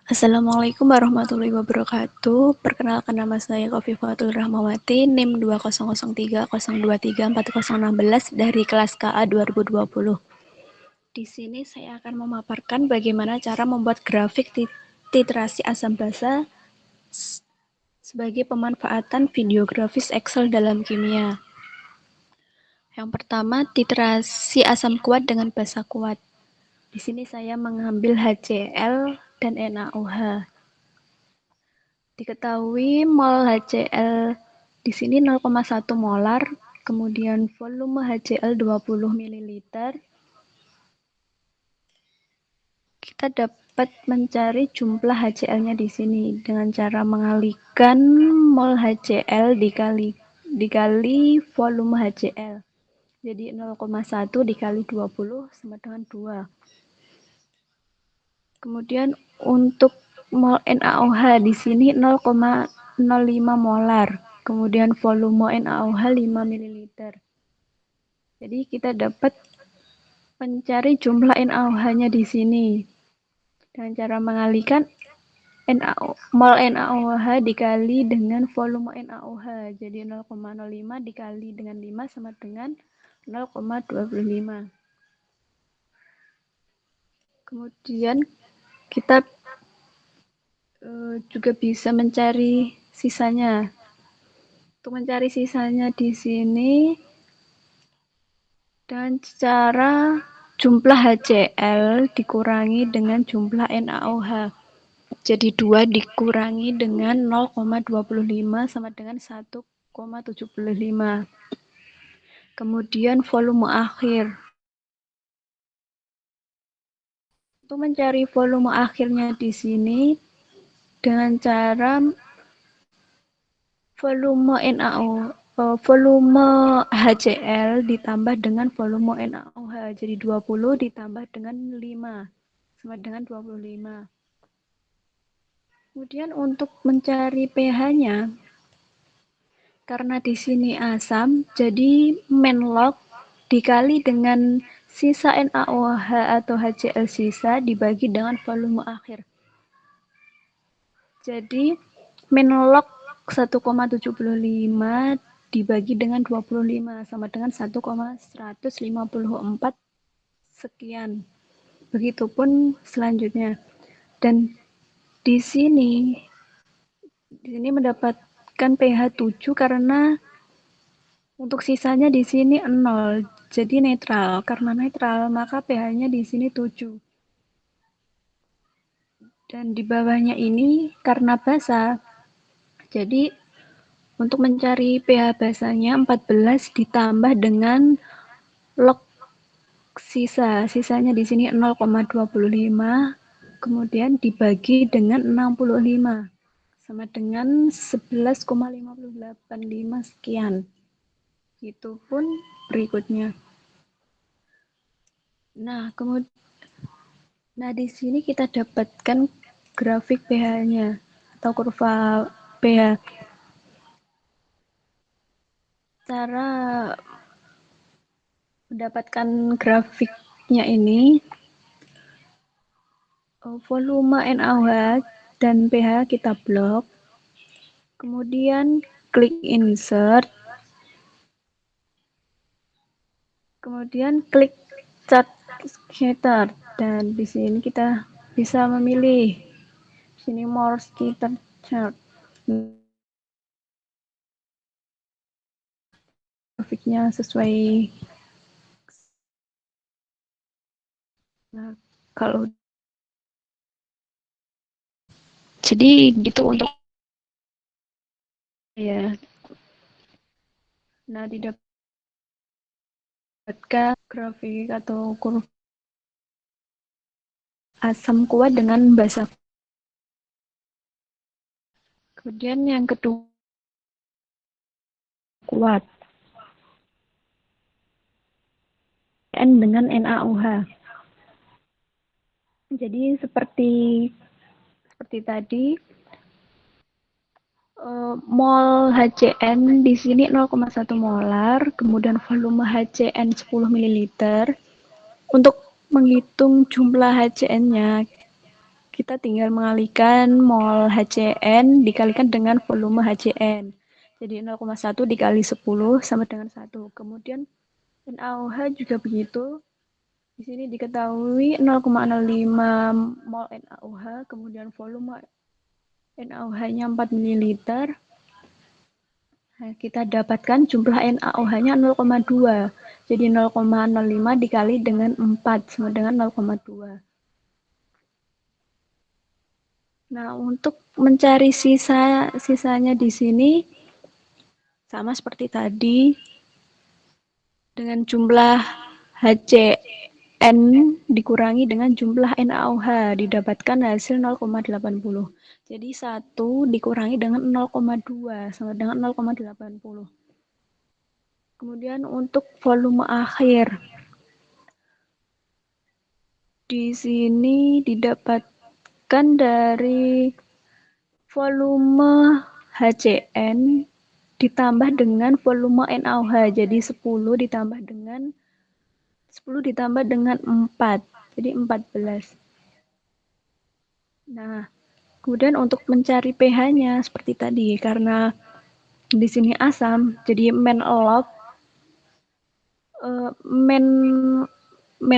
Assalamualaikum warahmatullahi wabarakatuh. Perkenalkan nama saya Kofifatul Rahmawati, NIM 2003023416 dari kelas KA 2020. Di sini saya akan memaparkan bagaimana cara membuat grafik titrasi asam basa sebagai pemanfaatan video grafis Excel dalam kimia. Yang pertama, titrasi asam kuat dengan basa kuat. Di sini saya mengambil HCl dan NaOH. Diketahui mol HCl di sini 0,1 molar, kemudian volume HCl 20 ml. Kita dapat mencari jumlah HCl-nya di sini dengan cara mengalihkan mol HCl dikali volume HCl. Jadi 0,1 dikali 20 sama dengan 2. Kemudian untuk mol NaOH di sini 0,05 molar. Kemudian volume NaOH 5 ml. Jadi kita dapat mencari jumlah NaOH-nya di sini dengan cara mengalihkan mol NaOH dikali dengan volume NaOH. Jadi 0,05 dikali dengan 5 sama dengan 0,25. Kemudian kita juga bisa mencari sisanya. Untuk mencari sisanya di sini dengan cara jumlah HCl dikurangi dengan jumlah NaOH. Jadi 2 dikurangi dengan 0,25 sama dengan 1,75. Kemudian volume akhir. Untuk mencari volume akhirnya di sini dengan cara volume HCl ditambah dengan volume NaOH. Jadi 20 ditambah dengan 5 sama dengan 25. Kemudian untuk mencari pH-nya, karena di sini asam, jadi log dikali dengan sisa NaOH atau HCl sisa dibagi dengan volume akhir. Jadi log 1,75 dibagi dengan 25 sama dengan 1,154 sekian. Begitupun selanjutnya. Dan di sini mendapatkan pH 7 karena untuk sisanya di sini 0. Jadi netral. Karena netral, maka pH-nya di sini 7. Dan di bawahnya ini karena basa. Jadi untuk mencari pH basanya 14 ditambah dengan log sisanya di sini 0,25, kemudian dibagi dengan 65 sama dengan 11,585 sekian. Itu pun berikutnya. Nah, di sini kita dapatkan grafik pH-nya atau kurva pH. Cara mendapatkan grafiknya ini, volume NaOH dan pH kita blok, kemudian klik insert, kemudian klik chart scatter, dan di sini kita bisa memilih sini more scatter chart. Grafiknya sesuai. Nah, kalau jadi gitu untuk ya. Nah, didapatkan grafik atau kurva asam kuat dengan basa. Kemudian yang kedua kuat dengan NaOH. Jadi seperti tadi, mol HCN di sini 0,1 molar, kemudian volume HCN 10 ml. Untuk menghitung jumlah HCN-nya, kita tinggal mengalihkan mol HCN dikalikan dengan volume HCN. Jadi 0,1 dikali 10 sama dengan 1. Kemudian NaOH juga begitu. Di sini diketahui 0,05 mol NaOH, kemudian volume NaOH-nya 4 ml. Nah, kita dapatkan jumlah NaOH-nya 0,2. Jadi 0,05 dikali dengan 4 sama dengan 0,2. Nah, untuk mencari sisanya di sini sama seperti tadi dengan jumlah HCN dikurangi dengan jumlah NaOH didapatkan hasil 0,80. Jadi 1 dikurangi dengan 0,2 sama dengan 0,80. Kemudian untuk volume akhir di sini didapatkan dari volume HCN ditambah dengan volume NaOH. Jadi 10 ditambah dengan 4. Jadi 14. Nah, kemudian untuk mencari pH-nya seperti tadi karena di sini asam, jadi men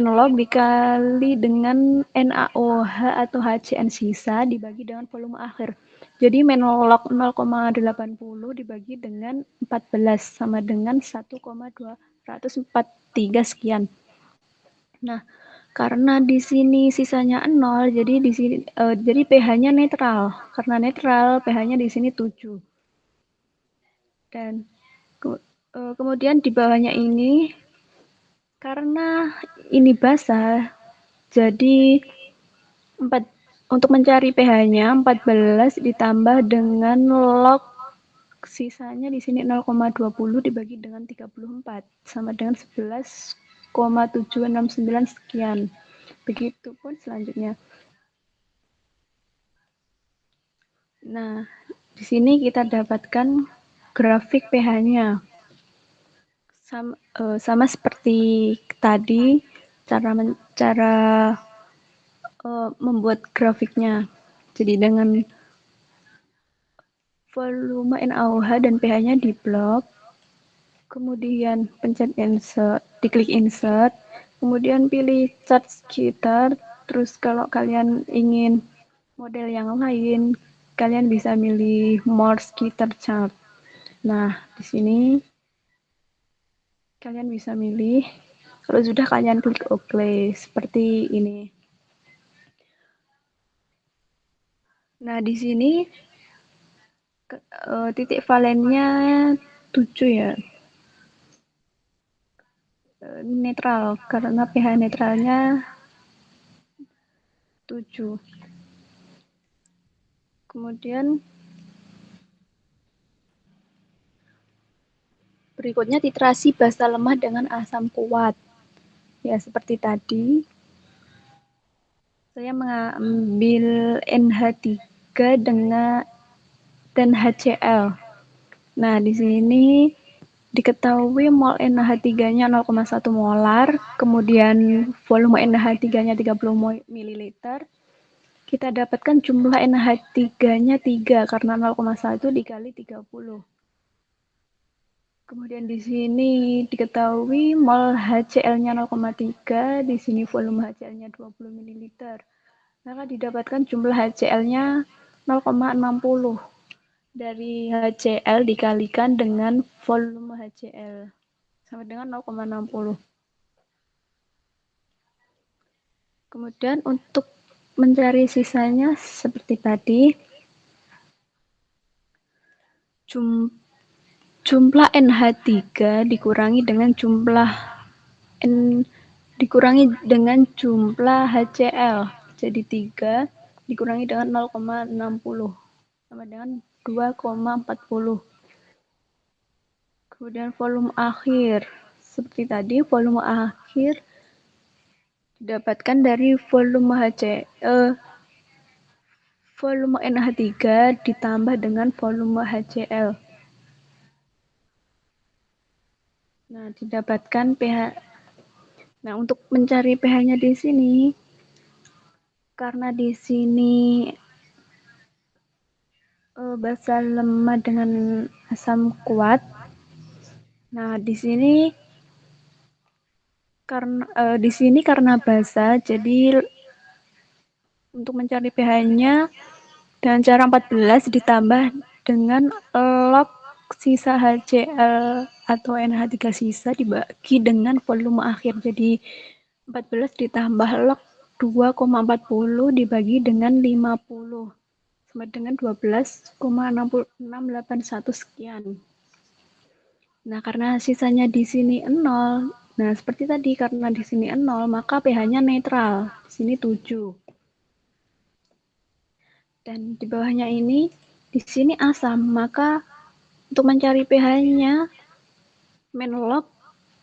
log dikali dengan NaOH atau HCN sisa dibagi dengan volume akhir. Jadi log 0,80 dibagi dengan 14 sama dengan 1,243 sekian. Nah, karena di sini sisanya 0, jadi di sini jadi pH-nya netral. Karena netral, pH-nya di sini 7. Dan kemudian di bawahnya ini karena ini basah, jadi 4 untuk mencari pH-nya 14 ditambah dengan log sisanya di sini 0,20 dibagi dengan 34 sama dengan 11,769 sekian. Begitupun selanjutnya. Nah, di sini kita dapatkan grafik pH-nya. Sama seperti tadi cara membuat grafiknya. Jadi dengan volume NaOH dan pH-nya diplot, kemudian pencet insert, diklik insert, kemudian pilih chart scatter, terus kalau kalian ingin model yang lain, kalian bisa milih more scatter chart. Nah, di sini kalian bisa milih, kalau sudah kalian klik OK, seperti ini. Nah, di sini titik valennya 7 ya. Netral, karena pH netralnya 7. Kemudian berikutnya titrasi basa lemah dengan asam kuat. Ya, seperti tadi, saya mengambil NH3 dan HCl. Nah, di sini diketahui mol NH3-nya 0,1 molar, kemudian volume NH3-nya 30 ml. Kita dapatkan jumlah NH3-nya 3 karena 0,1 dikali 30. Kemudian di sini diketahui mol HCl-nya 0,3, di sini volume HCl-nya 20 ml. Maka didapatkan jumlah HCl-nya 0,60 dari HCl dikalikan dengan volume HCl sama dengan 0,60. Kemudian untuk mencari sisanya seperti tadi, jumlah NH3 dikurangi dengan jumlah HCl. Jadi 3 dikurangi dengan 0,60 sama dengan 2,40. Kemudian volume akhir. Seperti tadi, volume akhir didapatkan dari volume NH3 ditambah dengan volume HCl. Nah, didapatkan pH. Nah, untuk mencari pH-nya di sini, karena di sini basa lemah dengan asam kuat. Nah, di sini karena basa, jadi untuk mencari pH-nya dengan cara 14 ditambah dengan log sisa HCl atau NH3 sisa dibagi dengan volume akhir. Jadi 14 ditambah log 2,40 dibagi dengan 50 sama dengan 12,681 sekian. Nah, karena sisanya di sini 0. Nah, seperti tadi karena di sini 0, maka pH-nya netral. Di sini 7. Dan di bawahnya ini di sini asam, maka untuk mencari pH-nya log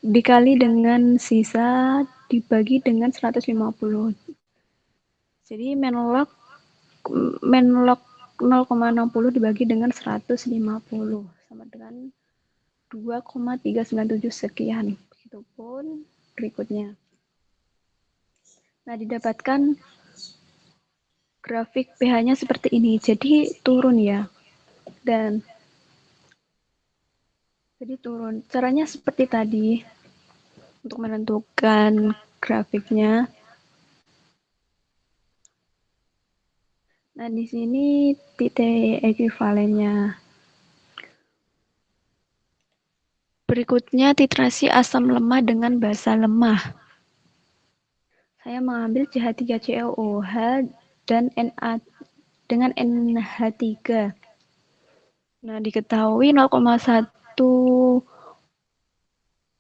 dikali dengan sisa dibagi dengan 150. Jadi log 0,60 dibagi dengan 150 sama dengan 2,397 sekian. Begitupun berikutnya. Nah, didapatkan grafik pH-nya seperti ini. Jadi turun ya. Dan jadi turun. Caranya seperti tadi untuk menentukan grafiknya. Nah, di sini titik ekuivalennya. Berikutnya titrasi asam lemah dengan basa lemah. Saya mengambil CH3COOH dan Na dengan NH3. Nah, diketahui 0,1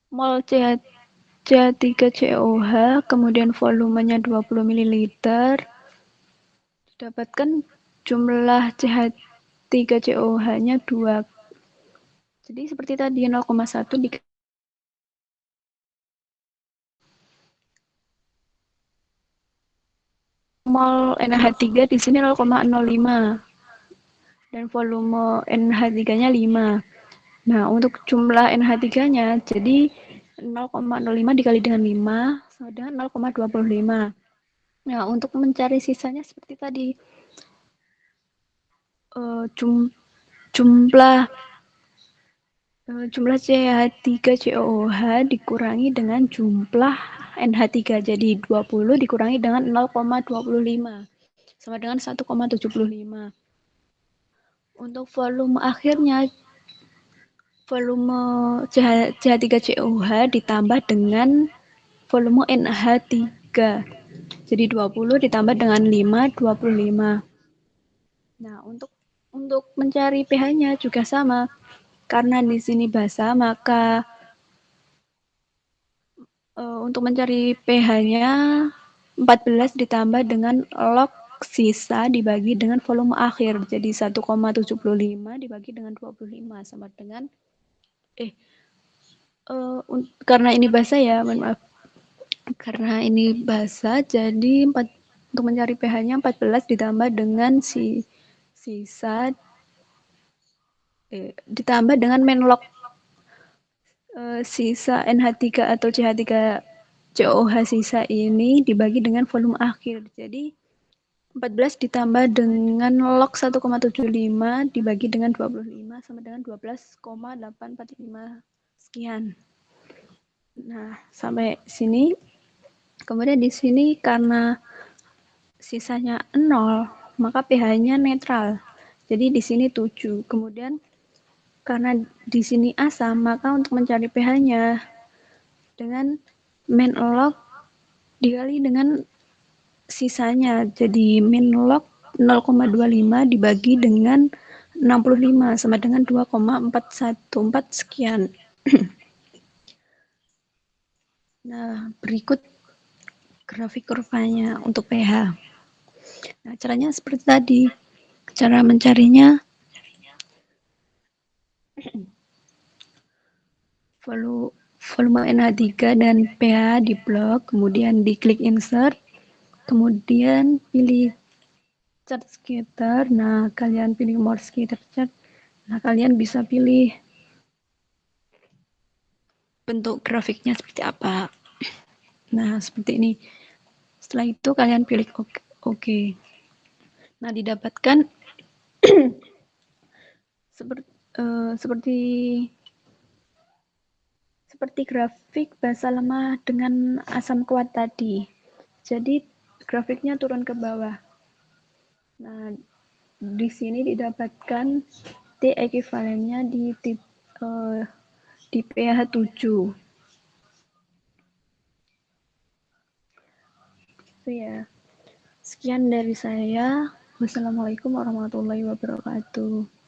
mol CH3COOH, kemudian volumenya 20 ml, didapatkan jumlah CH3COOH-nya 2. Jadi seperti tadi 0,1 di mol NH3 di sini 0,05 dan volume NH3-nya 5. Nah, untuk jumlah NH3-nya jadi 0,05 dikali dengan 5 sama dengan 0,25. Nah, untuk mencari sisanya seperti tadi. Jumlah CH3COOH dikurangi dengan jumlah NH3. Jadi 20 dikurangi dengan 0,25 sama dengan 1,75. Untuk volume akhirnya, volume CH3COOH ditambah dengan volume NH3. Jadi 20 ditambah dengan 5, 25. Nah, untuk mencari pH-nya juga sama. Karena di sini basa, maka untuk mencari pH-nya 14 ditambah dengan log sisa dibagi dengan volume akhir. Jadi 1,75 dibagi dengan 25 sama dengan karena ini basa ya, mohon maaf. Karena ini basa, jadi untuk mencari pH-nya 14 ditambah dengan sisa ditambah dengan log sisa NH3 atau CH3COOH sisa ini dibagi dengan volume akhir. Jadi 14 ditambah dengan log 1,75 dibagi dengan 25 sama dengan 12,845 sekian. Nah, sampai sini. Kemudian di sini karena sisanya 0, maka pH-nya netral. Jadi di sini 7. Kemudian karena di sini asam, maka untuk mencari pH-nya dengan log dikali dengan sisanya. Jadi log 0,25 dibagi dengan 65 sama dengan 2,414 sekian. Nah, berikut grafik kurvanya untuk pH. Nah, caranya seperti tadi. Cara mencarinya volume NH3 dan pH di blok, kemudian diklik insert, kemudian pilih chart scatter. Nah, kalian pilih more scatter chart. Nah, kalian bisa pilih bentuk grafiknya seperti apa. Nah, seperti ini. Setelah itu kalian pilih OK. Oke. Nah, didapatkan seperti seperti seperti grafik basa lemah dengan asam kuat tadi. Jadi grafiknya turun ke bawah. Nah, di sini didapatkan T ekivalennya di pH 7. Itu ya. Sekian dari saya. Wassalamualaikum warahmatullahi wabarakatuh.